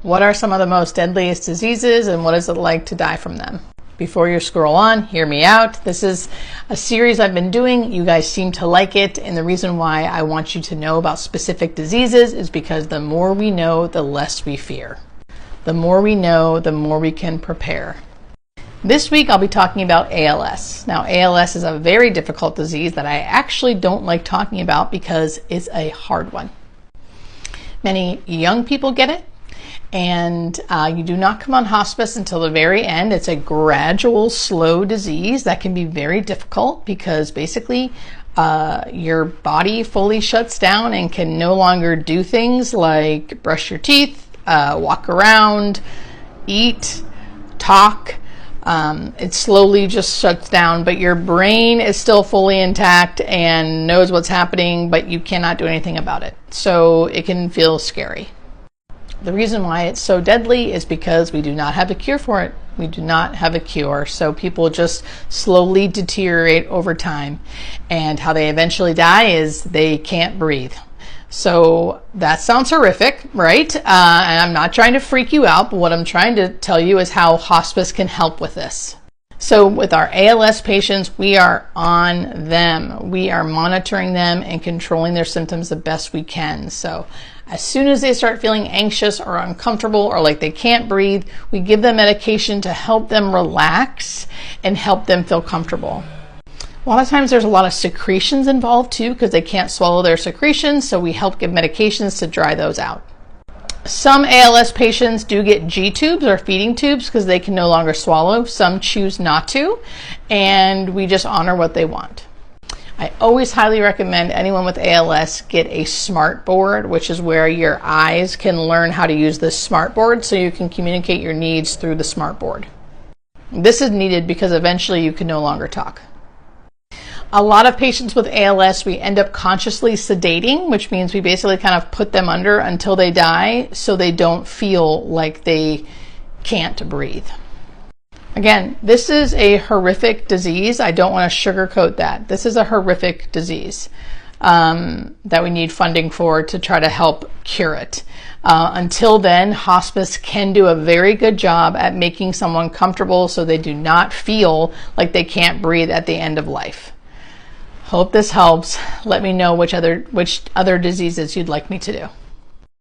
What are some of the most deadliest diseases and what is it like to die from them? Before you scroll on, hear me out. This is a series I've been doing. You guys seem to like it. And the reason why I want you to know about specific diseases is because the more we know, the less we fear. The more we know, the more we can prepare. This week, I'll be talking about ALS. Now, ALS is a very difficult disease that I actually don't like talking about because it's a hard one. Many young people get it. And you do not come on hospice until the very end. It's a gradual, slow disease that can be very difficult because basically your body fully shuts down and can no longer do things like brush your teeth, walk around, eat, talk. It slowly just shuts down, but your brain is still fully intact and knows what's happening, but you cannot do anything about it. So it can feel scary. The reason why it's so deadly is because we do not have a cure for it. We do not have a cure. So people just slowly deteriorate over time. And how they eventually die is they can't breathe. So that sounds horrific, right? And I'm not trying to freak you out, but what I'm trying to tell you is how hospice can help with this. So with our ALS patients, we are on them. We are monitoring them and controlling their symptoms the best we can. So as soon as they start feeling anxious or uncomfortable or like they can't breathe, we give them medication to help them relax and help them feel comfortable. A lot of times there's a lot of secretions involved too because they can't swallow their secretions, so we help give medications to dry those out. Some ALS patients do get G-tubes or feeding tubes because they can no longer swallow. Some choose not to, and we just honor what they want. I always highly recommend anyone with ALS get a smart board, which is where your eyes can learn how to use this smart board so you can communicate your needs through the smart board. This is needed because eventually you can no longer talk. A lot of patients with ALS, we end up consciously sedating, which means we basically kind of put them under until they die so they don't feel like they can't breathe. Again, this is a horrific disease. I don't want to sugarcoat that. This is a horrific disease that we need funding for to try to help cure it. Until then, hospice can do a very good job at making someone comfortable so they do not feel like they can't breathe at the end of life. Hope this helps. Let me know which other diseases you'd like me to do.